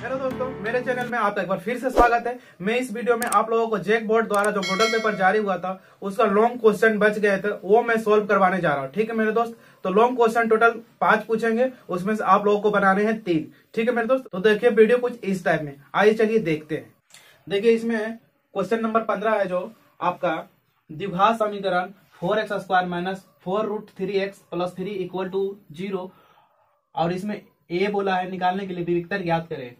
Hello दोस्तों, मेरे channel में आपका एक बार फिर से स्वागत है। मैं इस वीडियो में आप लोगों को जैक बोर्ड द्वारा जो मॉडल पेपर जारी हुआ था उसका लॉन्ग क्वेश्चन बच गए थे, वो मैं सोल्व करवाने जा रहा हूँ। ठीक है मेरे दोस्त, तो लॉन्ग क्वेश्चन टोटल 5 पूछेंगे, उसमें से आप लोगों को बनाने हैं 3। ठीक है मेरे दोस्त, तो देखिए वीडियो कुछ इस टाइप में। आइए चलिए देखते हैं। देखिए इसमें क्वेश्चन नंबर 15 है जो आपका द्विघात समीकरण 4x² minus 4√3x plus 3 equal to 0, और इसमें ए बोला है निकालने के लिए विविक्तर ज्ञात करें,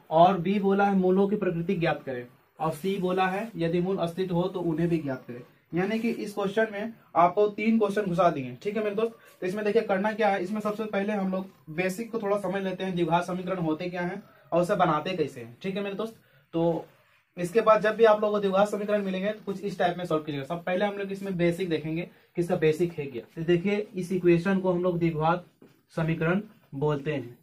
और बी बोला है मूलों की प्रकृति ज्ञात करें, और सी बोला है यदि मूल अस्तित्व हो तो उन्हें भी ज्ञात करें। यानी कि इस क्वेश्चन में आपको 3 क्वेश्चन घुसा दिए। ठीक है मेरे दोस्त, तो इसमें देखिए करना क्या है। इसमें सबसे पहले हम लोग बेसिक को थोड़ा समझ लेते हैं, द्विघात समीकरण होते क्या है और उसे बनाते कैसे हैं। ठीक है मेरे दोस्त, तो इसके बाद जब भी आप लोगों को द्विघात समीकरण मिलेंगे तो कुछ इस टाइप में सॉल्व कीजिएगा। सब पहले हम लोग इसमें बेसिक देखेंगे कि इसका बेसिक है क्या। तो देखिए इस इक्वेशन को हम लोग द्विघात समीकरण बोलते हैं।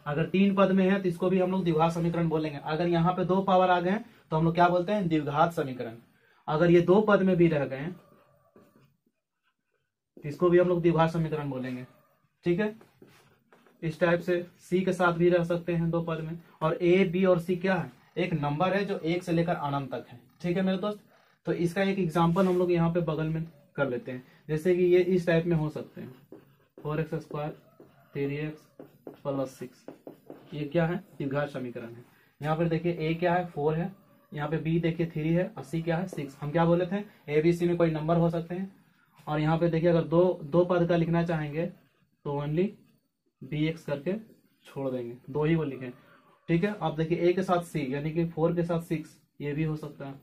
अगर 3 पद में है तो इसको भी हम लोग द्विघात समीकरण बोलेंगे। अगर यहाँ पे 2 पावर आ गए तो हम लोग क्या बोलते हैं, द्विघात समीकरण। अगर ये 2 पद में भी रह गए तो इसको भी हम लोग द्विघात समीकरण बोलेंगे। ठीक है, इस टाइप से सी के साथ भी रह सकते हैं 2 पद में। और ए बी और सी क्या है, एक नंबर है जो 1 से लेकर अनंत तक है। ठीक है मेरे दोस्त, तो इसका एक एग्जाम्पल हम लोग यहाँ पे बगल में कर लेते हैं। जैसे कि ये इस टाइप में हो सकते हैं 4x² 3x प्लस 6, ये क्या है, द्विघात समीकरण है। यहाँ पर देखिए ए क्या है, 4 है, यहाँ पे बी देखिए 3 है, और सी क्या है, 6। हम क्या बोले थे, ए बी सी में कोई नंबर हो सकते हैं। और यहाँ पे देखिए अगर दो पद का लिखना चाहेंगे तो ओनली बी एक्स करके छोड़ देंगे, 2 ही को लिखें। ठीक है, अब देखिए ए के साथ सी यानी कि 4 के साथ 6, ये भी हो सकता है।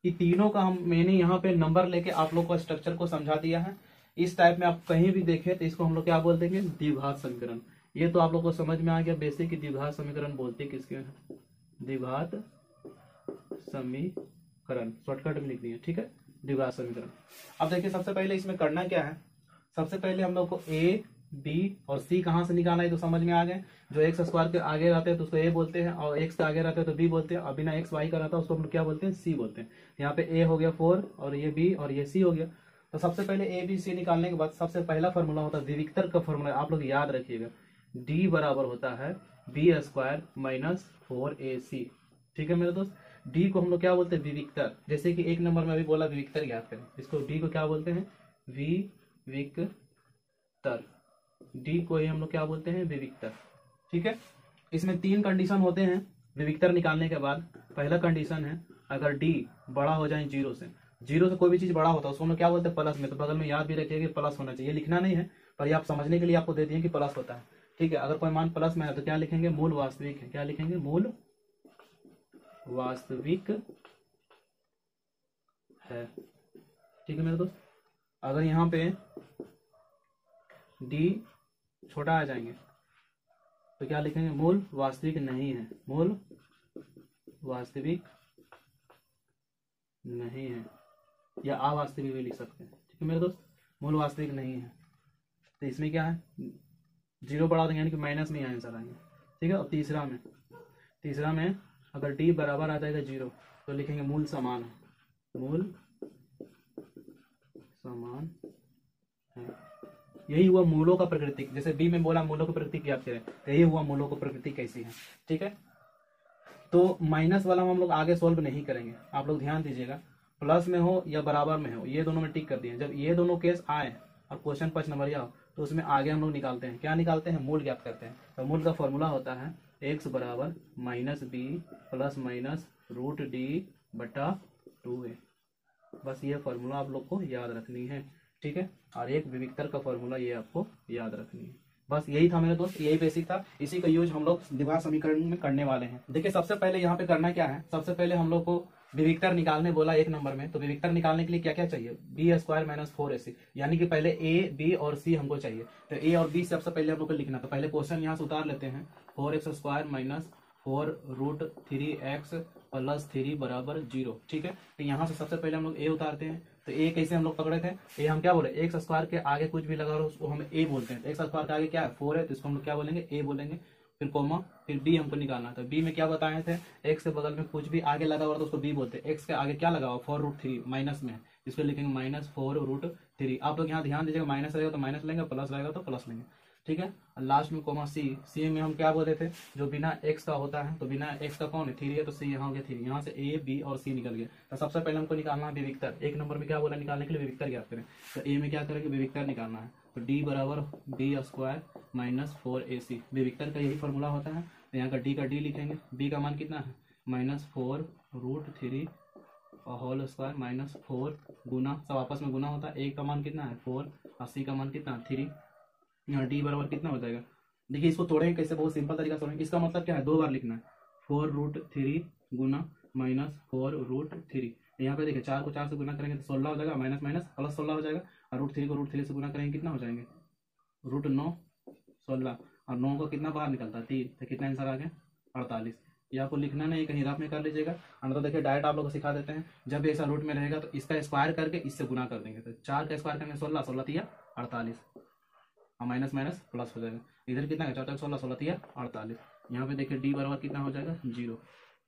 ये तीनों का मैंने यहाँ पे नंबर लेके आप लोग को स्ट्रक्चर को समझा दिया है। इस टाइप में आप कहीं भी देखें तो इसको हम लोग क्या बोल देंगे, द्विघात समीकरण। ये तो आप लोग को समझ में आ गया बेसिक की द्विघात समीकरण बोलते किसके हैं, द्विघात समीकरण शॉर्टकट में लिख दिए। ठीक है, द्विघात समीकरण। अब देखिए सबसे पहले इसमें करना क्या है, सबसे पहले हम लोग को ए बी और सी कहाँ से निकालना है तो समझ में आ गए। जो x² के आगे रहते हैं तो उसको ए बोलते हैं, और x के आगे रहते हैं तो बी बोलते हैं, और बिना x y का रहता है उसको हम लोग क्या बोलते हैं, सी बोलते हैं। यहाँ पे ए हो गया 4 और ये बी और ये सी हो गया। तो सबसे पहले ए बी सी निकालने के बाद सबसे पहला फॉर्मूला होता है विविक्तर का फॉर्मूला, आप लोग याद रखिएगा। डी बराबर होता है b² माइनस 4ac। ठीक है मेरे दोस्त, डी को हम लोग क्या बोलते हैं, विविक्तर। जैसे कि 1 नंबर में अभी बोला विविक्तर ज्ञात करें, इसको डी को क्या बोलते हैं, विविक्तर। डी को ही हम लोग क्या बोलते हैं, विविक्तर। ठीक है, इसमें 3 कंडीशन होते हैं विविक्तर निकालने के बाद। पहला कंडीशन है अगर डी बड़ा हो जाए 0 से, 0 से कोई भी चीज बड़ा होता है उसको हम लोग क्या बोलते हैं, प्लस में। तो बगल में याद भी रखिए कि प्लस होना चाहिए, लिखना नहीं है पर ये आप समझने के लिए आपको दे दिए कि प्लस होता है। ठीक है, अगर कोई मान प्लस में है तो क्या लिखेंगे, मूल वास्तविक है। क्या लिखेंगे, मूल वास्तविक है। ठीक है मेरे दोस्त, अगर यहाँ पे डी छोटा आ जाएंगे तो क्या लिखेंगे, मूल वास्तविक नहीं है, मूल वास्तविक नहीं है, या अवास्तविक भी लिख सकते हैं। ठीक है मेरे दोस्त, मूल वास्तविक नहीं है। तो इसमें क्या है, 0 बढ़ा देंगे यानी कि माइनस में आंसर आएंगे। ठीक है, और तीसरा में अगर डी बराबर आ जाएगा 0 तो लिखेंगे मूल समान है, मूल समान है। यही हुआ मूलों का प्रकृति। जैसे बी में बोला मूलों की प्रकृति ज्ञात करें, तो यही हुआ मूलों की प्रकृति कैसी है। ठीक है, तो माइनस वाला हम लोग आगे सोल्व नहीं करेंगे, आप लोग ध्यान दीजिएगा। प्लस में हो या बराबर में हो, ये दोनों में टिक कर दिए। जब ये दोनों केस आए और क्वेश्चन 5 नंबर हो तो उसमें आगे हम लोग निकालते हैं, क्या निकालते हैं, मूल ज्ञात करते हैं। तो मूल का फॉर्मूला होता है x बराबर minus B plus minus root D बटा 2a। बस ये फॉर्मूला आप लोग को याद रखनी है। ठीक है, और एक विविक्तर का फॉर्मूला ये आपको याद रखनी है। बस यही था मेरे दोस्त, यही बेसिक था। इसी का यूज हम लोग द्विघात समीकरण में करने वाले हैं। देखिए सबसे पहले यहाँ पे करना क्या है, सबसे पहले हम लोग को विविक्तर निकालने बोला 1 नंबर में। तो विविक्तर निकालने के लिए क्या क्या चाहिए, b² माइनस 4ac, यानी कि पहले a b और c हमको चाहिए। तो a और b सबसे पहले हम लोग को लिखना। तो पहले क्वेश्चन यहाँ से उतार लेते हैं, 4x² माइनस 4√3x प्लस 3 बराबर 0। ठीक है, तो यहाँ से सबसे पहले हम लोग a उतारते हैं। तो a कैसे हम लोग पकड़े थे, a हम क्या बोले, x² के आगे कुछ भी लगा रहो उसको हम a बोलते हैं। x² के आगे क्या है, 4 है, तो इसको हम लोग क्या बोलेंगे, a बोलेंगे। फिर कोमा, फिर b हमको निकालना। तो b में क्या बताए थे, x के बगल में कुछ भी आगे लगा हुआ तो उसको b बोलते हैं। x के आगे क्या लगा हुआ, 4√3 माइनस में, इसको लिखेंगे माइनस 4√3। आप लोग यहाँ ध्यान दीजिएगा, माइनस रहेगा तो माइनस लेंगे, प्लस रहेगा तो प्लस लेंगे। ठीक है। लास्ट में कोमा सी, सी में हम क्या बोले थे, जो बिना एक्स का होता है, तो बिना एक्स का कौन है, 3 है, तो सी यहाँ हो गया 3, यहाँ से ए बी और सी निकल गया। तो सबसे पहले हमको निकालना है विविक्तर। एक नंबर में क्या बोला निकालने के लिए, विविक्तर ज्ञात करें। तो ए में क्या करेंगे, विविक्तर निकालना है। तो डी बराबर बी स्क्वायर माइनस 4ac, विविक्तर का यही फॉर्मूला होता है। तो यहाँ का डी लिखेंगे, बी का मान कितना है -4√3 और होल स्क्वायर -4 गुना, सब आपस में गुना होता है। ए का मान कितना है 4 और सी का मान कितना है 3। यहाँ डी बराबर कितना हो जाएगा, देखिए इसको तोड़ेंगे कैसे, बहुत सिंपल तरीका से तोड़ेंगे। इसका मतलब क्या है, 2 बार लिखना है, 4√3 गुना -4√3। यहाँ पे देखिए 4 को 4 से गुना करेंगे तो 16 हो जाएगा, माइनस माइनस प्लस 16 हो जाएगा, और √3 को √3 से गुना करेंगे कितना हो जाएंगे, √9 16, और 9 को कितना बाहर निकलता है 3, तो कितना आंसर आ गया 48। ये आपको लिखना नहीं, कहीं रफ में कर लीजिएगा। तो देखिए डायरेक्ट आप लोग को सिखा देते हैं, जब ऐसा रूट में रहेगा तो इसका स्क्वायर करके इससे गुना कर देंगे। तो 4 का स्क्वायर करेंगे 16, 16 तिया 48, और माइनस माइनस प्लस हो जाएगा। इधर कितना है 4 16, 16 तिया 48। यहाँ पे देखिए डी बराबर कितना हो जाएगा 0।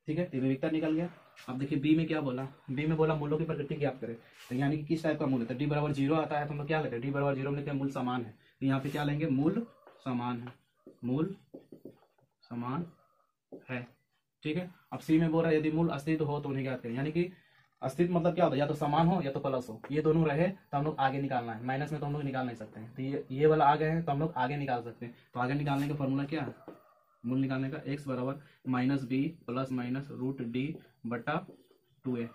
ठीक है, विविक्तर निकल गया। अब देखिए बी में क्या बोला, बी में बोला मूलों की प्रकृति ज्ञात करें। तो यानी कि किस टाइप का मूल है, तो डी बराबर 0 आता है तो हम लोग क्या लेते हैं, डी बराबर 0 में लेते हैं मूल समान है। तो यहाँ पे क्या लेंगे, मूल समान है, मूल समान है। ठीक है, अब सी में बोल रहा है यदि मूल अस्तित्व हो तो उन्हें ज्ञात करें। यानी कि अस्तित्व मतलब क्या होता है, या तो समान हो या तो प्लस हो, ये दोनों रहे तो हम लोग आगे निकालना है। माइनस में तो हम लोग निकाल नहीं सकते हैं, तो ये वाला आ गए हैं तो हम लोग आगे निकाल सकते हैं। तो आगे निकालने का फॉर्मूला क्या है, मूल निकालने का, x बराबर -b प्लस माइनस √d/2a।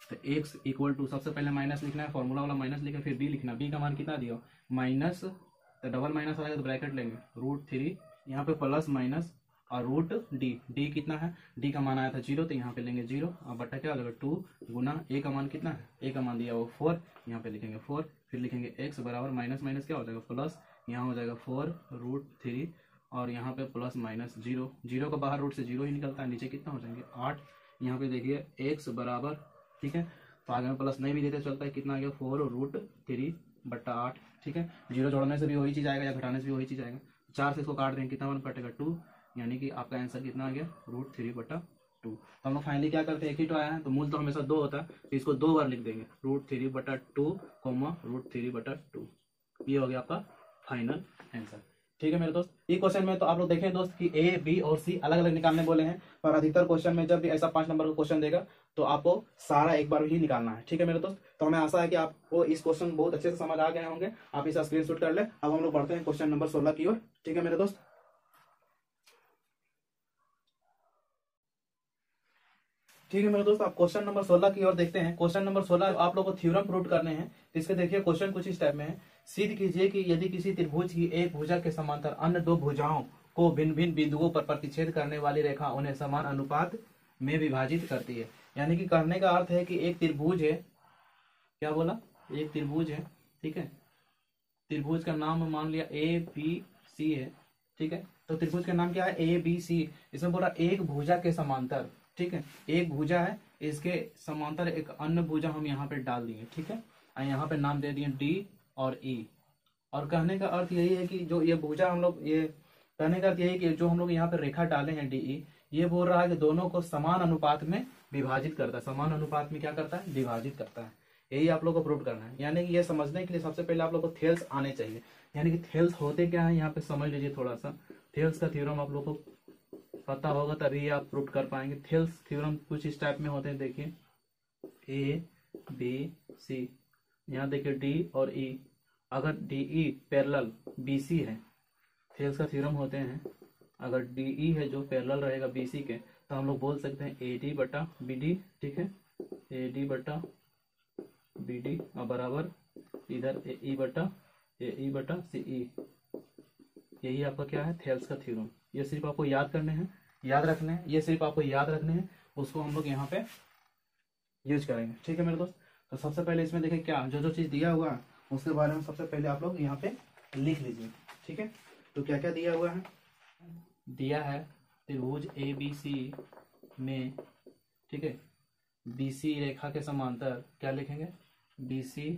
तो x इक्वल टू, सबसे पहले माइनस लिखना है, फॉर्मूला वाला माइनस लिखा, फिर b लिखना। b का मान कितना दिया माइनस, तो डबल माइनस आएगा तो ब्रैकेट लेंगे, √3 यहाँ पे प्लस माइनस और √d कितना है, d का मान आया था 0 तो यहाँ पे लेंगे 0, और बट्टा क्या हो जाएगा 2 गुना a का मान कितना है, a का मान दिया वो 4, यहाँ पे लिखेंगे 4, फिर लिखेंगे x बराबर माइनस माइनस क्या हो जाएगा प्लस, यहाँ हो जाएगा 4√3 और यहाँ पे प्लस माइनस 0, 0 का बाहर रूट से 0 ही निकलता है, नीचे कितना हो जाएंगे 8। यहाँ पे देखिए x बराबर, ठीक है, तो आगे में प्लस नहीं भी देते चलता है, कितना आ गया 4√3/8। ठीक है, 0 जोड़ने से भी वही चीज आएगा या घटाने से भी वही चीज आएगा। 4 से इसको काट देंगे, कितना वन कटेगा 2, यानी कि आपका आंसर कितना आ गया √3/2। तो हम लोग फाइनली क्या करते हैं, एक ही तो आया है तो मूल तो हमेशा 2 होता है, तो इसको 2 बार लिख देंगे, √3/2, √3/2। ये हो गया आपका फाइनल आंसर। ठीक है मेरे दोस्त, ये क्वेश्चन में तो आप लोग देखें दोस्त कि ए बी और सी अलग अलग निकालने बोले हैं, पर अधिकतर क्वेश्चन में जब भी ऐसा 5 नंबर का क्वेश्चन देगा तो आपको सारा एक बार ही निकालना है। ठीक है मेरे दोस्त, तो हमें आशा है कि आपको इस क्वेश्चन बहुत अच्छे से समझ आ गए होंगे, आप इसका स्क्रीनशॉट कर ले। अब हम लोग बढ़ते हैं क्वेश्चन नंबर 16 की ओर। ठीक है मेरे दोस्त, ठीक है मेरे दोस्त, आप क्वेश्चन नंबर 16 की ओर देखते हैं। क्वेश्चन नंबर 16 आप लोगों को थ्योरम प्रूव करने हैं। तो इसके देखिए क्वेश्चन कुछ इस टाइप में है, सिद्ध कीजिए कि यदि किसी त्रिभुज की एक भुजा के समांतर अन्य 2 भुजाओं को भिन्न भिन्न बिंदुओं पर प्रतिच्छेद करने वाली रेखा उन्हें समान अनुपात में विभाजित करती है। यानी कि कहने का अर्थ है कि एक त्रिभुज है, क्या बोला, एक त्रिभुज है, ठीक है, त्रिभुज का नाम मान लिया ABC है। ठीक है, तो त्रिभुज का नाम क्या है ABC, इसमें बोला एक भुजा के समांतर, ठीक है, एक भुजा है, इसके समांतर एक अन्य भुजा हम यहाँ पे डाल दिए। ठीक है, और यहाँ पे नाम दे दिए D और E। और कहने का अर्थ यही है कि जो ये भुजा हम लोग, ये कहने का अर्थ यही है कि जो हम लोग यहाँ पे रेखा डाले हैं DE, ये बोल रहा है कि दोनों को समान अनुपात में विभाजित करता है, समान अनुपात में क्या करता है, विभाजित करता है। यही आप लोग को प्रूव करना है। यानी कि ये समझने के लिए सबसे पहले आप लोग को थेल्स आने चाहिए। यानी कि थेल्स होते क्या है, यहाँ पे समझ लीजिए थोड़ा सा। थेल्स का थ्योरम आप लोग को पता होगा तभी आप प्रूव कर पाएंगे। थेल्स थ्योरम कुछ इस टाइप में होते हैं, देखिए ABC, यहाँ देखिए D और E, अगर DE पैरेलल BC है, थेल्स का थ्योरम होते हैं, अगर DE है जो पैरेलल रहेगा BC के, तो हम लोग बोल सकते हैं AD/BD। ठीक है, AD/BD और बराबर इधर AE/CE। यही आपका क्या है, थेल्स का थ्योरम। ये सिर्फ आपको याद करने हैं, याद रखने हैं, ये सिर्फ आपको याद रखने हैं, उसको हम लोग यहाँ पे यूज करेंगे। ठीक है मेरे दोस्त, तो सबसे पहले इसमें देखिए क्या जो जो चीज दिया हुआ है उसके बारे में सबसे पहले आप लोग यहाँ पे लिख लीजिए। ठीक है, तो क्या क्या दिया हुआ है, दिया है त्रिभुज ABC में, ठीक है, BC रेखा के समांतर, क्या लिखेंगे, BC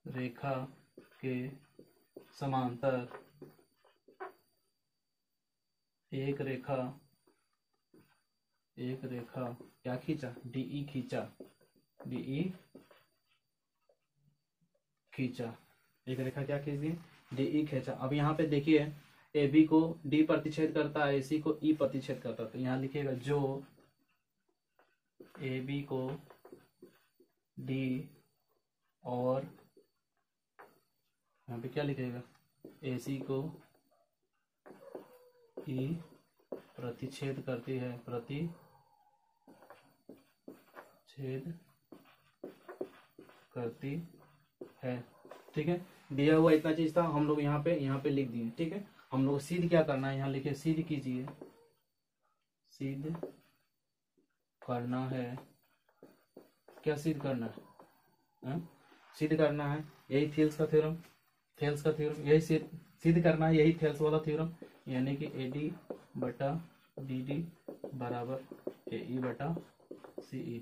रेखा के समांतर एक रेखा क्या खींचा, DE खींचा, एक रेखा क्या खींच दी, डी ई खींचा। अब यहाँ पे देखिए ए बी को डी प्रतिच्छेद करता है, ए सी को ई प्रतिच्छेद करता है, तो यहाँ लिखिएगा जो ए बी को डी और यहाँ पे क्या लिखेगा, ए सी को ई प्रतिच्छेद करती है, प्रतिच्छेद करती है। ठीक है, दिया हुआ इतना चीज था, हम लोग यहाँ पे लिख दिए। ठीक है, हम लोग सिद्ध क्या करना है, यहाँ लिखे सिद्ध कीजिए, सिद्ध करना है। क्या सिद्ध करना है, सिद्ध करना है, यही थेल्स का थ्योरम, थेल्स का थ्योरम यही सिद्ध करना है, यही थेल्स वाला थ्योरम, यानी कि ए डी बटा डी डी बराबर ए ई बटा सी ई।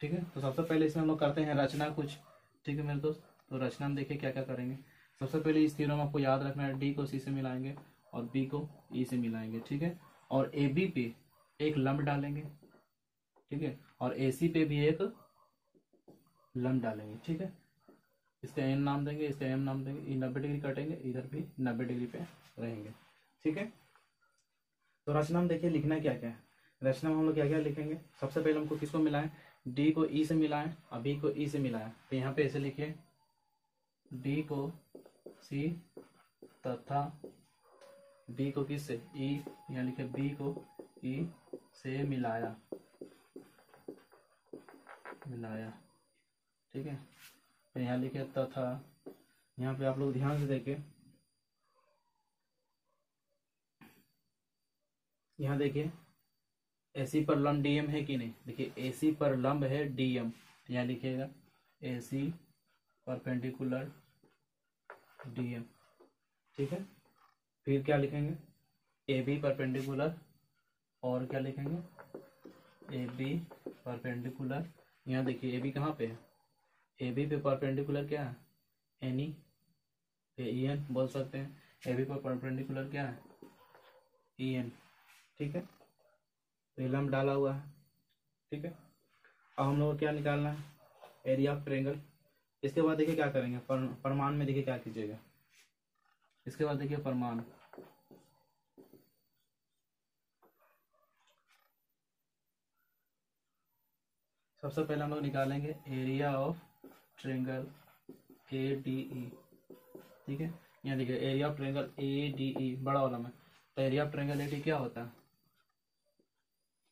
ठीक है, तो सबसे पहले इसमें हम लोग करते हैं रचना कुछ। ठीक है मेरे दोस्त, तो रचना में देखिए क्या क्या करेंगे। सबसे पहले इस थ्योरम आपको याद रखना है, डी को सी से मिलाएंगे और बी को ई से मिलाएंगे। ठीक है, और ए बी पे एक लंब डालेंगे। ठीक है, और ए सी पे भी एक लंब डालेंगे। ठीक है, इसका एन नाम देंगे, इसका एम नाम देंगे, ये 90 डिग्री कटेंगे, इधर भी 90 डिग्री पे रहेंगे। ठीक है, तो रचना में देखिए लिखना क्या क्या है। रचना में हम लोग क्या क्या लिखेंगे, सबसे पहले हमको किसको मिलाएं, डी को ई से मिलाएं और बी को ई से मिलाएं। तो यहाँ पे ऐसे लिखिए, डी को सी तथा बी को किस से, ई, यहाँ लिखे बी को ई से मिलाया, मिलाया। ठीक है, तो यहाँ लिखे तथा, यहाँ पे आप लोग ध्यान से देखें, यहाँ देखिए एसी पर लंब डीएम है कि नहीं, देखिए एसी पर लंब है डीएम, यहाँ लिखिएगा एसी परपेंडिकुलर डीएम। ठीक है, फिर क्या लिखेंगे, ए बी परपेंडिकुलर, और क्या लिखेंगे, ए बी परपेंडिकुलर, यहाँ देखिए ए बी कहाँ पे है, ए बी पे परपेंडिकुलर क्या है, एनी, ई एन बोल सकते हैं, ए बी पर परपेंडिकुलर क्या है, ई एन। ठीक है, तो ये लंब डाला हुआ है। ठीक है, अब हम लोग को क्या निकालना है, एरिया ऑफ ट्रायंगल। इसके बाद देखिए क्या करेंगे, परिमाण में देखिए क्या कीजिएगा, इसके बाद देखिए परिमाण, सबसे पहले हम लोग निकालेंगे area of triangle A D E. ठीक है, यहाँ देखिए area of triangle A D E बड़ा वाला में, तो area of triangle A D क्या होता है,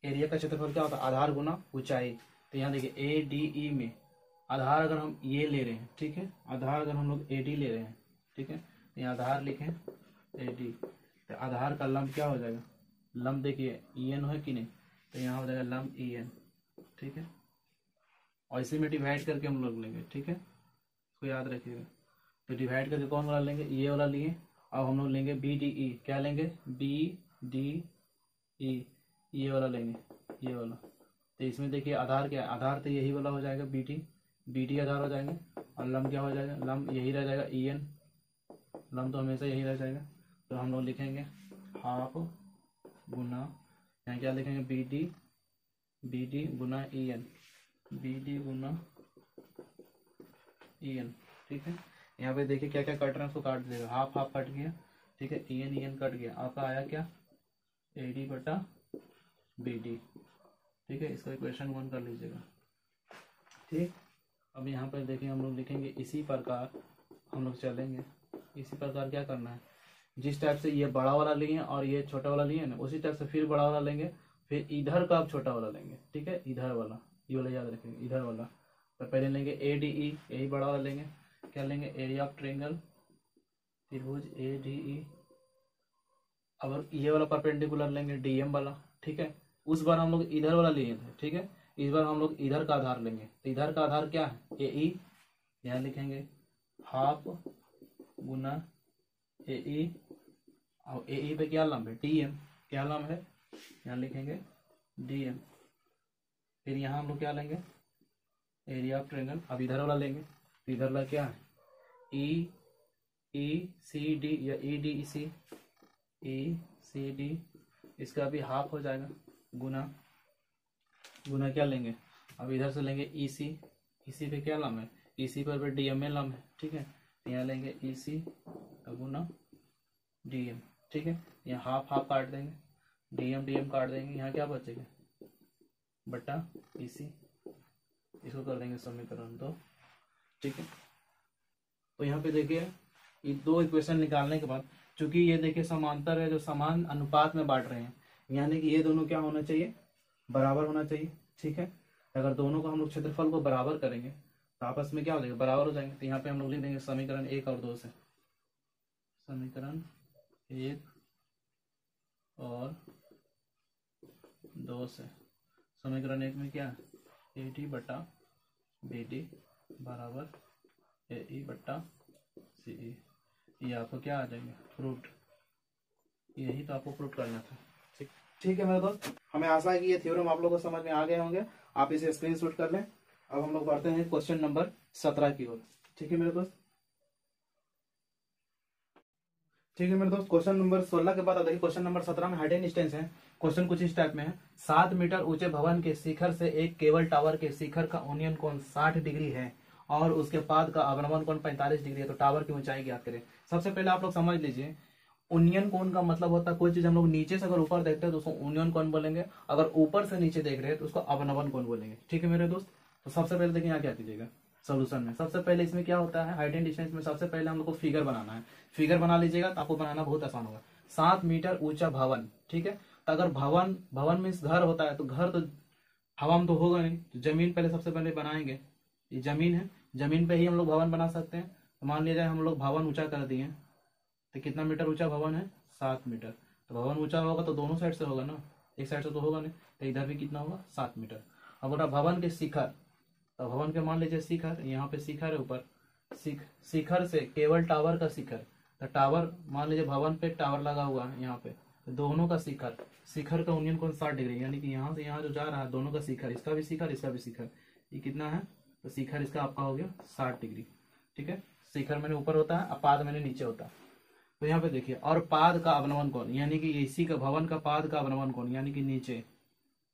एरिया का क्षेत्रफल क्या होता है, आधार गुना ऊंचाई। तो यहाँ देखिए ए डी ई में आधार अगर हम ये ले रहे हैं, ठीक है, आधार अगर हम लोग ए डी ले रहे हैं, ठीक है, तो यहाँ आधार लिखें ए डी, तो आधार का लंब क्या हो जाएगा, लंब देखिए ई एन है कि नहीं, तो यहाँ हो जाएगा लंब ई एन। ठीक है, और इसी में डिवाइड करके हम लोग लेंगे। ठीक है, इसको याद रखिएगा, तो डिवाइड करके कौन वाला लेंगे, ये वाला लिए। अब हम लोग लेंगे बी डी ई, क्या लेंगे, बी डी ई, ये वाला लेंगे, ये वाला। तो इसमें देखिए आधार क्या है, आधार तो यही वाला हो जाएगा बी डी आधार हो जाएंगे, और लंब क्या हो जाएगा, लंब यही रह जाएगा ई एन, लंब तो हमेशा यही रह जाएगा। तो हम लोग लिखेंगे हाफ गुना, यहाँ क्या लिखेंगे, बी डी गुना ई एन, बी डी गुना ई एन। ठीक है, यहाँ पे देखिए क्या क्या कट रहा है, उसको काट देगा, हाफ हाफ कट गया। ठीक है, ई एन कट गया, आपका आया क्या, ए डी बटा बी डी। ठीक है, इसका इक्वेशन 1 कर लीजिएगा। ठीक, अब यहाँ पर देखिए हम लोग लिखेंगे इसी प्रकार हम लोग चलेंगे, इसी प्रकार क्या करना है, जिस टाइप से ये बड़ा वाला लिए और ये छोटा वाला लिए ना, उसी टाइप से फिर बड़ा वाला लेंगे, फिर इधर का आप छोटा वाला लेंगे। ठीक है, इधर वाला, ये वाला याद रखेंगे, इधर वाला। तो पहले लेंगे ए डी ई, यही बड़ा वाला लेंगे, क्या लेंगे, एरिया ऑफ ट्रायंगल त्रिभुज ए डी ई। अब ये वाला परपेंडिकुलर लेंगे डीएम वाला। ठीक है, उस बार हम लोग इधर वाला लिए थे। ठीक है, इस बार हम लोग इधर का आधार लेंगे, तो इधर का आधार क्या है, ए ई, यहाँ लिखेंगे हाफ गुना ए ई, और ए ई पे क्या लंब है, डी एम, क्या लंब है, यहाँ लिखेंगे डी एम। फिर यहाँ हम लोग क्या लेंगे, एरिया ऑफ ट्रायंगल। अब इधर वाला लेंगे, तो इधर वाला क्या है, ई सी डी या ई डी सी, ई सी डी, इसका भी हाफ हो जाएगा, गुना गुना क्या लेंगे, अब इधर से लेंगे ई सी, इसी पे क्या लंब है, ई सी पर डी एम ए लंब है। ठीक है, यहाँ लेंगे EC का गुना DM, ठीक है। यहाँ हाफ हाफ काट देंगे, DM काट देंगे, यहाँ क्या बचेगा बटा EC, इसको कर देंगे समीकरण 2, ठीक है। तो यहाँ पे देखिए ये दो इक्वेशन निकालने के बाद, चूंकि ये देखिए समांतर है, जो समान अनुपात में बांट रहे हैं, यानी कि ये दोनों क्या होना चाहिए, बराबर होना चाहिए, ठीक है। अगर दोनों को हम लोग क्षेत्रफल को बराबर करेंगे तो आपस में क्या हो जाएगा, बराबर हो जाएंगे। तो यहाँ पे हम लोग लिख देंगे समीकरण 1 और 2 से, समीकरण 1 और 2 से। समीकरण 1 में क्या है, AD बटा BD बराबर AE बटा CE। ये आपको क्या आ जाएगा, प्रूफ। यही तो आपको प्रूफ करना था, ठीक। ठीक है मेरे दोस्त, हमें आशा है कि ये थ्योरम आप लोगों को समझ में आ गए होंगे। आप इसे स्क्रीनशॉट कर लें। अब हम लोग बढ़ते हैं क्वेश्चन नंबर 17 की ओर, ठीक है मेरे दोस्त। ठीक है मेरे दोस्त, क्वेश्चन नंबर 16 के बाद अब देखिए क्वेश्चन नंबर 17 में हाइट एंड डिस्टेंस है। क्वेश्चन कुछ इस टाइप में है, 7 मीटर ऊंचे भवन के शिखर से एक केबल टावर के शिखर का उन्नयन कोण 60 डिग्री है और उसके पाद का अवनमन कोण 45 डिग्री है, तो टावर की ऊंचाई ज्ञात करें। सबसे पहले आप लोग समझ लीजिए, उन्नयन कोण का मतलब होता है कोई चीज हम लोग नीचे से अगर ऊपर देखते हैं तो उसको उन्नयन कोण बोलेंगे, अगर ऊपर से नीचे देख रहे हैं तो उसको अवनमन कोण बोलेंगे, ठीक है मेरे दोस्त। तो सबसे पहले देखिए यहाँ क्या कीजिएगा सोल्यूशन में, सबसे पहले इसमें क्या होता है, हाइट एंड डिस्टेंस में सबसे पहले हम लोग को फिगर बनाना है। फिगर बना लीजिएगा तो आपको बनाना बहुत आसान होगा। 7 मीटर ऊंचा भवन, ठीक है। तो अगर भवन मीन्स घर होता है, तो घर तो हवा में तो होगा नहीं, तो जमीन पहले सबसे पहले बनाएंगे। ये जमीन है, जमीन पे ही हम लोग भवन बना सकते हैं। तो मान लिया जाए हम लोग भवन ऊंचा कर दिए, तो कितना मीटर ऊंचा भवन है, 7 मीटर। तो भवन ऊंचा होगा तो दोनों साइड से होगा ना, एक साइड से तो होगा नहीं, तो इधर भी कितना होगा, 7 मीटर। अब बोला भवन के शिखर, तो भवन के मान लीजिए शिखर, यहाँ पे शिखर है ऊपर, शिखर से केवल टावर का शिखर, तो टावर मान लीजिए भवन पे टावर लगा हुआ है यहाँ पे, तो दोनों का शिखर का उन्नयन कोण 60 डिग्री, यानी कि यहाँ से यहाँ जो जा रहा है दोनों का शिखर, इसका भी शिखर इसका भी शिखर, ये कितना है, तो शिखर इसका आपका हो गया 60 डिग्री, ठीक है। शिखर मैंने ऊपर होता है, पाद मैंने नीचे होता है। तो यहाँ पे देखिए, और पाद का अवनमन कोण, यानी कि इसी का भवन का पाद का अवनमन कोण, यानी कि नीचे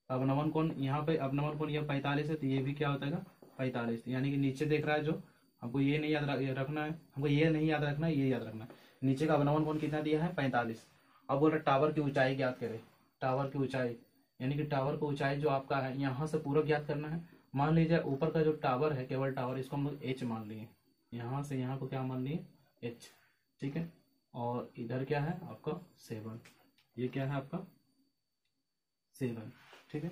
अवनमन कोण, यहाँ पे अवनमन कोण यह 45 है, तो ये भी क्या होता है 45, यानी कि नीचे देख रहा है जो, हमको ये नहीं याद रखना है, हमको ये नहीं याद रखना है, ये याद रखना है। नीचे का अवनमन कोण कितना दिया है, 45। अब बोल रहा टावर की ऊंचाई ज्ञात करें। टावर की ऊंचाई यानी कि टावर की ऊंचाई जो आपका है यहाँ से पूरा ज्ञात करना है। मान लीजिए ऊपर का जो टावर है, केवल टावर, इसको हम लोग H मान लिए, यहाँ से यहाँ को क्या मान लिए, H, ठीक है। और इधर क्या है आपका 7, ये क्या है आपका 7, ठीक है।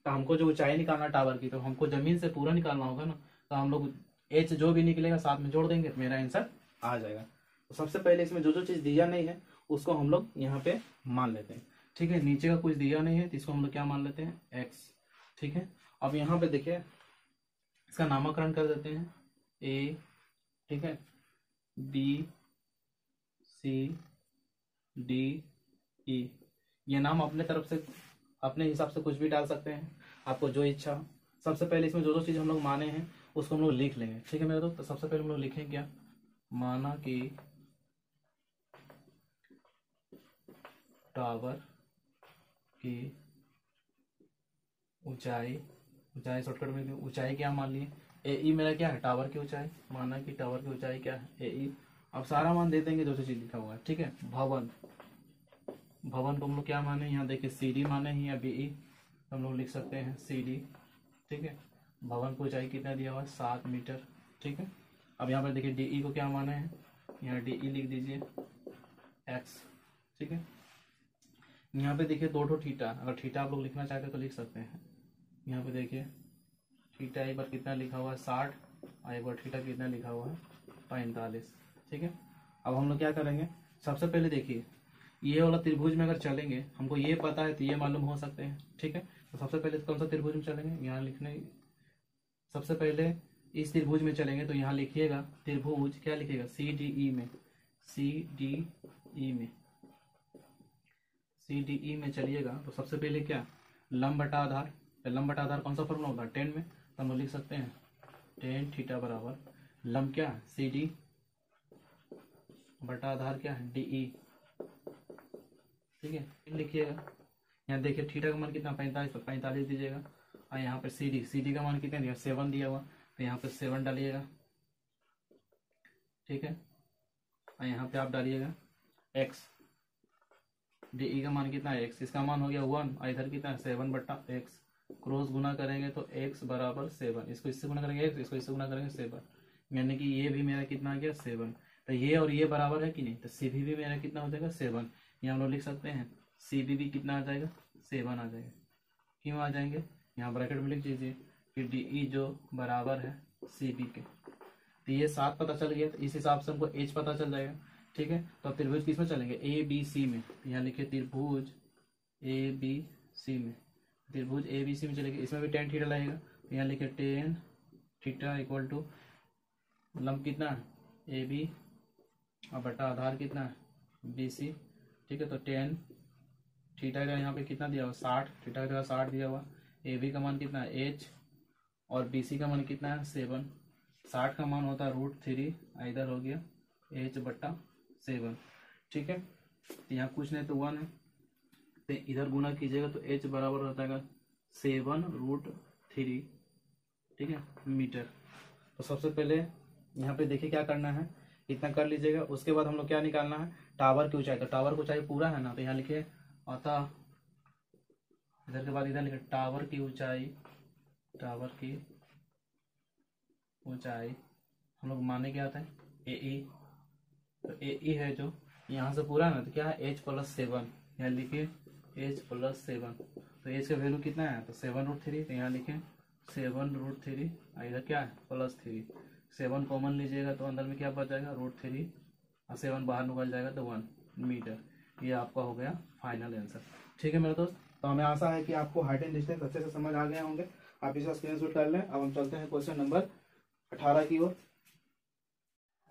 तो हमको जो ऊंचाई निकालना टावर की, तो हमको जमीन से पूरा निकालना होगा ना, तो हम लोग H जो भी निकलेगा साथ में जोड़ देंगे, तो मेरा आंसर आ जाएगा। तो सबसे पहले इसमें जो जो चीज दिया नहीं है उसको हम लोग यहाँ पे मान लेते हैं, ठीक है। नीचे का कुछ दिया नहीं है तो इसको हम लोग क्या मान लेते हैं, x, ठीक है। अब यहाँ पे देखिए इसका नामकरण कर देते हैं, A, ठीक है, B, C, D, E। ये नाम अपने तरफ से अपने हिसाब से कुछ भी डाल सकते हैं, आपको जो इच्छा हो। सबसे पहले इसमें जो जो चीज हम लोग माने हैं उसको हम लोग लिख लेंगे, ठीक है मेरे दोस्त। तो सबसे पहले हम लोग लिखें क्या, माना कि टावर की ऊंचाई शॉर्टकट में ऊंचाई क्या मान लिए, AE मेरा क्या है, टावर की ऊंचाई, माना कि टावर की ऊंचाई क्या है, AE। अब सारा मान दे देंगे जो जो चीज लिखा हुआ है, ठीक है। भवन को हम लोग क्या माने, यहाँ देखिए CD माने हैं या BE, तो हम लोग लिख सकते हैं CD, ठीक है। भवन की ऊंचाई कितना दिया हुआ है, 7 मीटर, ठीक है। अब यहाँ पर देखिए DE को क्या माने हैं, यहाँ DE लिख दीजिए x, ठीक है। यहाँ पे देखिए 2 थीटा, अगर थीटा आप लोग लिखना चाहते हैं तो लिख सकते हैं। यहाँ पे देखिए थीटा एक बार कितना लिखा हुआ है 60, और एक बार थीटा कितना लिखा हुआ है 45, ठीक है। अब हम लोग क्या करेंगे, सबसे पहले देखिए ये वाला त्रिभुज में अगर चलेंगे, हमको ये पता है तो ये मालूम हो सकते हैं, ठीक है। तो सबसे पहले कौन सा त्रिभुज में चलेंगे, यहाँ लिखने, सबसे पहले इस त्रिभुज में चलेंगे, तो यहाँ लिखिएगा त्रिभुज, क्या लिखिएगा, CDE में, CDE में चलिएगा। तो सबसे पहले क्या, लंब बटा आधार, लंब बटा आधार कौन सा फॉर्मूला होता है, 10 में, तो हम लिख सकते हैं 10 थीटा बराबर लंब क्या है, CD बटा आधार क्या है, DE, ठीक है। लिखिएगा, यहाँ देखिए थीटा का मान कितना 45, तो 45 दीजिएगा, और यहाँ पे CD का मान कितना दिया, 7 दिया हुआ, तो यहाँ पे 7 डालिएगा, ठीक है। और यहाँ पे आप डालिएगा x, डी का मान कितना है x, इसका मान हो गया 1 और इधर कितना है 7/x, क्रॉस गुना करेंगे तो x बराबर 7, इसको इससे गुना करेंगे x, इसको इससे गुना करेंगे 7, यानी कि ये भी मेरा कितना आ गया 7। तो ये और ये बराबर है कि नहीं, तो सी भी मेरा कितना हो जाएगा 7। ये हम लोग लिख सकते हैं सी भी कितना आ जाएगा 7 आ जाएगा। क्यों आ जाएंगे, यहाँ ब्रैकेट में लिख दीजिए कि डी जो बराबर है सी बी के। तो ये 7 पता चल गया, तो इस हिसाब से हमको एच पता चल जाएगा। ठीक है, तो अब त्रिभुज किस में चलेंगे, ए बी सी में। तो यहाँ लिखिए त्रिभुज ए बी सी में, त्रिभुज ए बी सी में चलेंगे, इसमें भी tan थीटा लगेगा। तो यहाँ लिखिए tan थीटा इक्वल टू लंब कितना है ए बी और बटा आधार कितना है बी सी। ठीक है, तो tan थीटा का यहाँ पे कितना दिया हुआ 60, थीटा का 60 दिया हुआ, ए बी का मान कितना है एच और बी सी का मान कितना है 7। 60 का मान होता है √3, इधर हो गया h/7। ठीक है, तो यहाँ कुछ नहीं तो 1 है, तो इधर गुना कीजिएगा तो h बराबर हो जाएगा 7√3। ठीक है, मीटर। तो सबसे पहले यहाँ पे देखिए क्या करना है, इतना कर लीजिएगा। उसके बाद हम लोग क्या निकालना है, टावर की ऊंचाई। तो टावर की ऊंचाई पूरा है ना, तो यहाँ लिखिए अतः, इधर के बाद इधर लिखिए टावर की ऊंचाई, टावर की ऊंचाई हम लोग माने क्या आता है ए ई। तो ए ई है जो यहाँ से पूरा ना, तो क्या है h+7, यहाँ लिखिए h+7। तो h का वैल्यू कितना है, तो 7√3, तो यहाँ लिखिए 7√3, इधर क्या है +3, 7 कॉमन लीजिएगा तो अंदर में क्या बच जाएगा √3 और 7 बाहर निकल जाएगा तो 1 मीटर। ये आपका हो गया फाइनल आंसर। ठीक है मेरे दोस्त, तो हमें आशा है कि आपको हाइट एंड डिस्टेंस अच्छे से समझ आ गए होंगे। आप इसका स्क्रीनशॉट कर लें। अब हम चलते हैं क्वेश्चन नंबर 18 की ओर।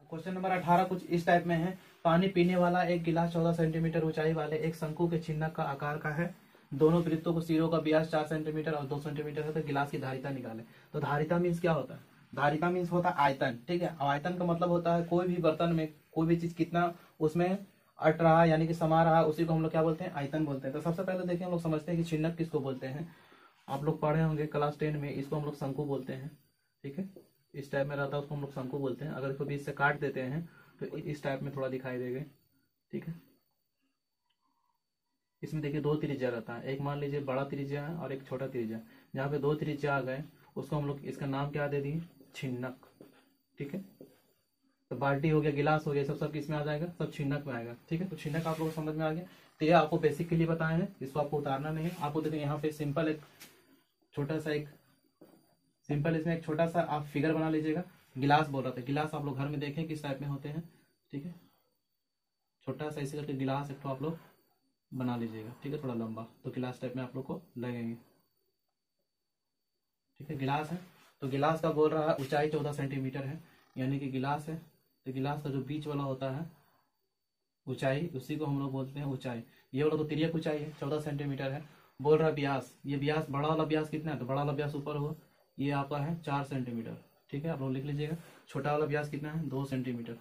क्वेश्चन नंबर 18 कुछ इस टाइप में है। पानी पीने वाला एक गिलास 14 सेंटीमीटर ऊंचाई वाले एक शंकु के छिन्नक का आकार का है। दोनों वृत्तों को सिरों का व्यास 4 सेंटीमीटर और 2 सेंटीमीटर है। तो गिलास की धारिता निकाले। तो धारिता मीन्स क्या होता है, धारिता मीन्स होता है आयतन। ठीक है, आयतन का मतलब होता है कोई भी बर्तन में कोई भी चीज कितना उसमें अट रहा है यानी कि समा रहा है, उसी को हम लोग क्या बोलते हैं आयतन बोलते हैं। तो सबसे पहले देखिए हम लोग समझते हैं कि छिन्नक किसको बोलते हैं। आप लोग पढ़े होंगे क्लास 10 में, इसको हम लोग शंकु बोलते हैं। ठीक है, इस टाइप में रहता है उसको हम लोग शंकु बोलते हैं। अगर इसको बीच से काट देते हैं तो इस टाइप में थोड़ा दिखाई देगा। ठीक है, इसमें देखिए 2 त्रिज्या रहता है, एक मान लीजिए बड़ा त्रिज्या है और एक छोटा त्रिज्या। जहाँ पे 2 त्रिज्या आ गए उसको हम लोग इसका नाम क्या दे दिए, छिन्नक। ठीक है, तो बाल्टी हो गया, गिलास हो गया, सब किस में आ जाएगा, सब छिन्नक में आएगा। ठीक है, तो छिन्नक आप लोग समझ में आ गया। तो ये आपको बेसिक के लिए बताए हैं, इसको आपको उतारना नहीं है। आपको देखिए यहाँ पे सिंपल एक छोटा सा इसमें एक छोटा सा आप फिगर बना लीजिएगा। गिलास बोल रहा था, गिलास आप लोग घर में देखें किस टाइप में होते हैं। ठीक है, छोटा सा इसी करके गिलास एक तो आप लोग बना लीजिएगा। ठीक है, थोड़ा लंबा, तो गिलास टाइप में आप लोग को लगेंगे। ठीक है, गिलास है, तो गिलास का बोल रहा है ऊंचाई 14 सेंटीमीटर है, यानी कि गिलास है। तो गिलास का जो बीच वाला होता है ऊंचाई, उसी को हम लोग बोलते हैं ऊंचाई। ये वाला तो तिर्यक ऊंचाई है, 14 सेंटीमीटर है। बोल रहा है व्यास, ये व्यास बड़ा वाला व्यास कितना है, तो बड़ा वाला व्यास ऊपर हो, ये आपका है 4 सेंटीमीटर। ठीक है, आप लोग लिख लीजिएगा। छोटा वाला व्यास कितना है, 2 सेंटीमीटर।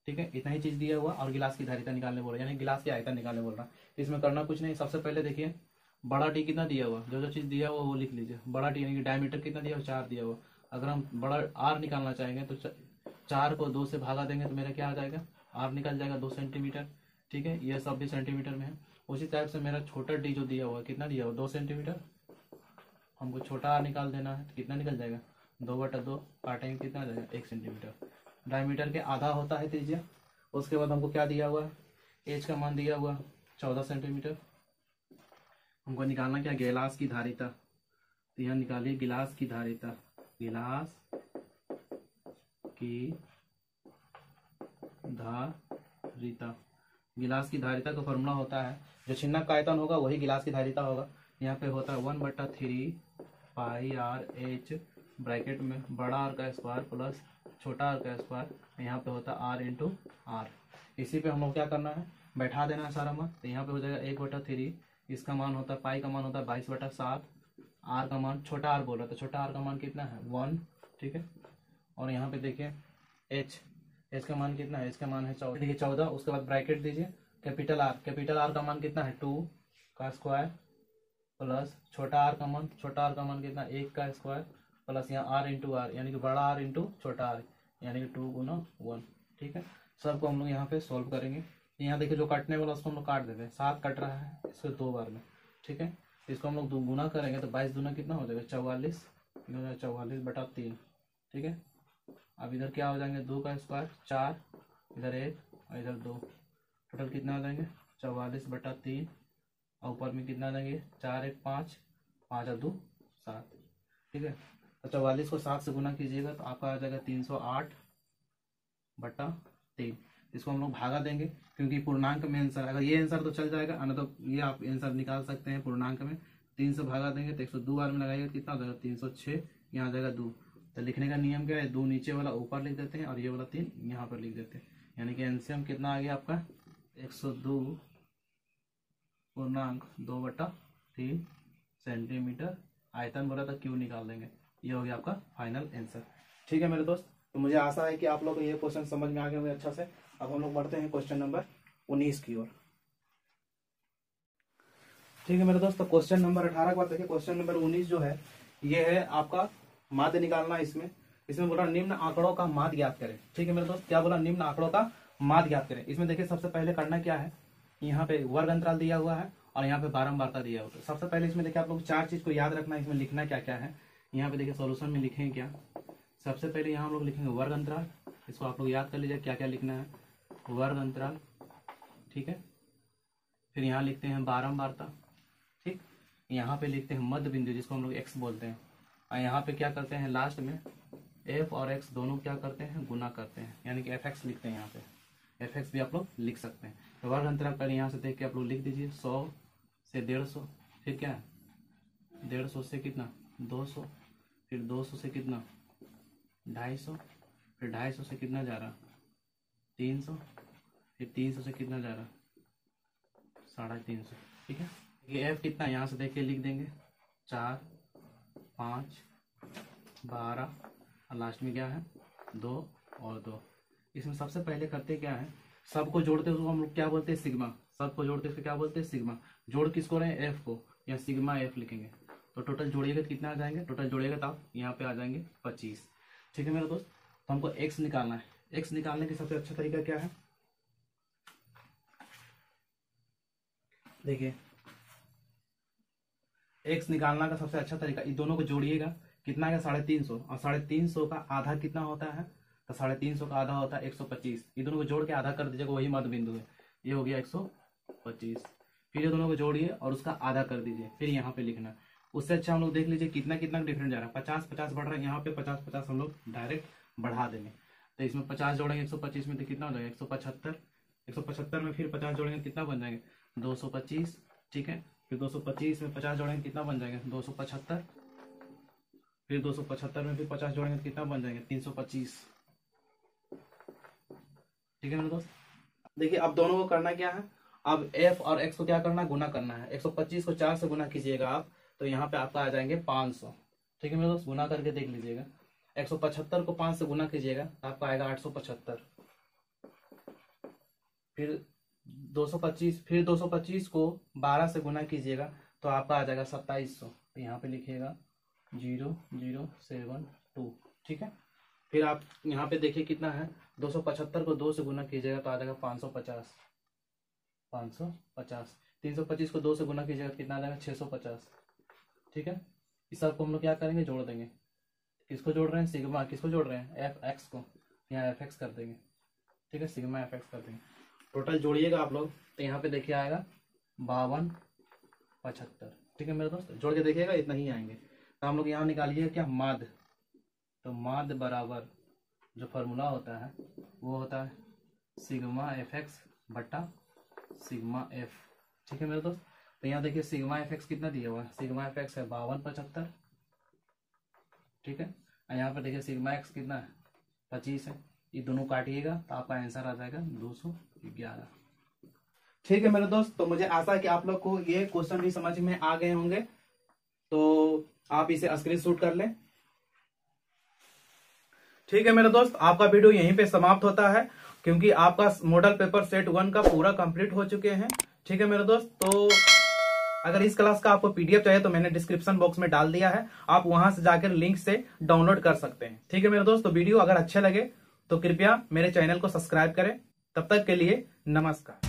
ठीक है, इतना ही चीज दिया हुआ और गिलास की धारिता निकालने बोल रहा है, यानी गिलास की आयतन निकालने बोल रहा है। इसमें करना कुछ नहीं, सबसे पहले देखिए बड़ा टी कितना दिया हुआ, जो चीज दिया हुआ वो लिख लीजिए। बड़ा टी यानी कि डायमीटर कितना दिया हुआ, 4 दिया हुआ। अगर हम बड़ा आर निकालना चाहेंगे तो 4 को 2 से भागा देंगे तो मेरा क्या आ जाएगा, आर निकल जाएगा 2 सेंटीमीटर। ठीक है, ये सब भी सेंटीमीटर में है। उसी टाइप से मेरा छोटा डी जो दिया हुआ है कितना दिया हुआ, 2 सेंटीमीटर। हमको छोटा आर निकाल देना है तो कितना निकल जाएगा, 2/2 काटेंगे कितना आ जाएगा, 1 सेंटीमीटर। डायमीटर के आधा होता है त्रिज्या। उसके बाद हमको क्या दिया हुआ है, एच का मान दिया हुआ 14 सेंटीमीटर। हमको निकालना क्या, गिलास की धारिता। तो यहाँ निकालिए गिलास की धारिता, गिलास की धारिता। गिलास की धारिता का फॉर्मूला होता है, जो छिन्नक का आयतन होगा वही गिलास की धारिता होगा। यहाँ पे होता है 1/3 πr/h, ब्रैकेट में बड़ा आर का स्क्वायर प्लस छोटा आर का स्क्वायर। यहाँ पे होता है r इंटू आर। इसी पे हम लोग क्या करना है, बैठा देना है सारा मान। तो यहाँ पे हो जाएगा 1/3, इसका मान होता है पाई का मान होता है 22/7, आर का मान छोटा आर बोल रहा था, छोटा आर का मान कितना है 1। ठीक है, और यहाँ पे देखिए एच का मान कितना है, एच का मान है 14। देखिए 14, उसके बाद ब्रैकेट दीजिए कैपिटल आर का मान कितना है 2 का स्क्वायर प्लस छोटा आर का मान कितना, 1 का स्क्वायर प्लस यहाँ आर इंटू आर, यानी कि बड़ा आर इंटू छोटा आर, यानी कि 2 × 1। ठीक है, सबको हम लोग यहाँ पे सोल्व करेंगे। यहाँ देखिए जो काटने वाला उसको हम लोग काट देते हैं, 7 कट रहा है इसको 2 बार में, ठीक है। इसको हम लोग गुना करेंगे तो 22 दूना कितना हो जाएगा 44, 44/3, ठीक है। अब इधर क्या हो जाएंगे 2 का स्क्वायर 4, इधर 1 और इधर 2, टोटल कितना आ जाएंगे 44/3 और ऊपर में कितना आ जाएंगे 4 1 5, 5 और 2 7, ठीक है। तो 44 को 7 से गुना कीजिएगा तो आपका आ जाएगा 308/3। इसको हम लोग भागा देंगे क्योंकि पूर्णांक में आंसर, अगर ये आंसर तो चल जाएगा, अन्य तो ये आप आंसर निकाल सकते हैं पूर्णांक में। 3 से भागा देंगे तो 102 बार में लगाइएगा कितना हो जाएगा 306, यहाँ आ जाएगा 2। तो लिखने का नियम क्या है, 2 नीचे वाला ऊपर लिख देते हैं और ये वाला 3 यहाँ पर लिख देते हैं, यानी कि एलसीएम कितना आ गया आपका 102.2/3 सेंटीमीटर। आयतन बोला था क्यों निकाल देंगे, ये हो गया आपका फाइनल आंसर, ठीक है मेरे दोस्त। तो मुझे आशा है कि आप लोग को ये क्वेश्चन समझ में आ गए होंगे अच्छा से। अब हम लोग बढ़ते हैं क्वेश्चन नंबर 19 की ओर, ठीक है मेरे दोस्त। तो क्वेश्चन नंबर 18 के बाद देखिए क्वेश्चन नंबर 19 जो है ये है आपका माध्य निकालना। इसमें बोला निम्न आंकड़ों का माध्य ज्ञात करें, ठीक है मेरे दोस्त। क्या बोला, निम्न आंकड़ों का माध्य ज्ञात करें। इसमें देखिए सबसे पहले करना क्या है, यहाँ पे वर्ग अंतराल दिया हुआ है और यहाँ पे बारंबारता दिया हुआ है। सबसे पहले इसमें देखिए आप लोग 4 चीज को याद रखना है, इसमें लिखना क्या क्या है। यहाँ पे देखिए सॉल्यूशन में लिखेंगे क्या, सबसे पहले यहाँ हम लोग लिखेंगे वर्ग अंतराल, इसको आप लोग याद कर लीजिए क्या क्या लिखना है, वर्ग अंतराल, ठीक है। फिर यहाँ लिखते हैं बारंबारता, ठीक। यहाँ पे लिखते हैं मध्य बिंदु जिसको हम लोग x बोलते हैं, और यहाँ पे क्या करते हैं लास्ट में f और x दोनों क्या करते हैं गुना करते हैं, यानी कि fx लिखते हैं। यहाँ पे fx भी आप लोग लिख सकते हैं। तो वर्ग अंतराल पहले यहाँ से देख के आप लोग लिख दीजिए 100 से 150, फिर क्या है 150 से कितना 200, फिर 200 से कितना 250, फिर 250 से कितना जा रहा 300, फिर 300 से कितना जा रहा 350, ठीक है। ये f कितना यहाँ से देख के लिख देंगे 4 5 12 और लास्ट में क्या है 2 और 2। इसमें सबसे पहले करते क्या है, सबको जोड़ते उसको हम लोग क्या बोलते हैं सिग्मा, सबको जोड़ते उसको क्या बोलते हैं सिग्मा। जोड़ किसको रहे हैं f को, या सिग्मा f लिखेंगे। तो टोटल जोड़िएगा तो कितना आ जाएंगे, टोटल जोड़िएगा तो आप यहाँ पे आ जाएंगे 25, ठीक है मेरे दोस्त। तो हमको x निकालना है। x निकालने की सबसे अच्छा तरीका क्या है, देखिए x निकालना का सबसे अच्छा तरीका, इन दोनों को जोड़िएगा कितना है 350, और 350 का आधा कितना होता है, तो 350 का आधा होता है 125। ये दोनों को जोड़ के आधा कर दीजिएगा, वही मध्य बिंदु है, ये हो गया 125। फिर ये दोनों को जोड़िए और उसका आधा कर दीजिए, फिर यहाँ पे लिखना है। उससे अच्छा हम लोग देख लीजिए कितना कितना डिफरेंस जा रहा है, 50 बढ़ रहा है, यहाँ पे 50 हम लोग डायरेक्ट बढ़ा देंगे। तो इसमें 50 जोड़ेंगे 125 में तो कितना हो जाएगा 175, 175 में फिर 50 जोड़ेंगे कितना बन जाएंगे 225, ठीक है। फिर 225 में 50 जोड़ेंगे कितना बन जाएगा 275, फिर 275 में फिर 50 जोड़ेंगे कितना बन जाएंगे 325, ठीक है मेरे दोस्त। देखिए अब दोनों को करना क्या है, अब f और x को क्या करना है गुना करना है। 125 को 4 से गुना कीजिएगा आप, तो यहाँ पे आपका आ जाएंगे 500, ठीक है मेरे दोस्त। गुना करके देख लीजिएगा, 175 को 5 से गुना कीजिएगा तो आपका आएगा 875, फिर 225, फिर 225 को 12 से गुना कीजिएगा तो आपका आ जाएगा 2700। तो यहाँ पे लिखिएगा 0072, ठीक है। फिर आप यहाँ पे देखिए कितना है, 275 को 2 से गुना कीजिएगा तो आ जाएगा 550, 325 को 2 से गुना कीजिएगा तो कितना आ जाएगा 650, ठीक है। इस सब को हम लोग क्या करेंगे जोड़ देंगे। किसको जोड़ रहे हैं सिग्मा, किसको जोड़ रहे हैं एफ एक्स को, यहाँ एफ एक्स कर देंगे, ठीक है, सिग्मा एफ एक्स कर देंगे। टोटल जोड़िएगा आप लोग तो यहाँ पे देखिए आएगा 5275, ठीक है मेरे दोस्त। जोड़ के देखिएगा इतना ही आएंगे। तो हम लोग यहाँ निकालिए क्या माध्य, तो माध्य बराबर जो फॉर्मूला होता है वो होता है सिग्मा एफ एक्स बटा सिग्मा एफ, ठीक है मेरे दोस्त। तो यहाँ देखिए सिग्मा एफ एक्स कितना दिया हुआ है, सिग्मा एफ एक्स है 5275, ठीक है। और यहाँ पर देखिए सिग्मा एक्स कितना है 25 है, ये दोनों काटिएगा तो आपका आंसर आ जाएगा 211, ठीक है मेरे दोस्त। तो मुझे आशा है कि आप लोग को ये क्वेश्चन भी समझ में आ गए होंगे, तो आप इसे स्क्रीनशॉट कर लें, ठीक है मेरे दोस्त। आपका वीडियो यहीं पे समाप्त होता है क्योंकि आपका मॉडल पेपर सेट 1 का पूरा कंप्लीट हो चुके हैं, ठीक है मेरे दोस्त। तो अगर इस क्लास का आपको पीडीएफ चाहिए तो मैंने डिस्क्रिप्शन बॉक्स में डाल दिया है, आप वहां से जाकर लिंक से डाउनलोड कर सकते हैं, ठीक है मेरे दोस्त। तो वीडियो अगर अच्छे लगे तो कृपया मेरे चैनल को सब्सक्राइब करें। तब तक के लिए नमस्कार।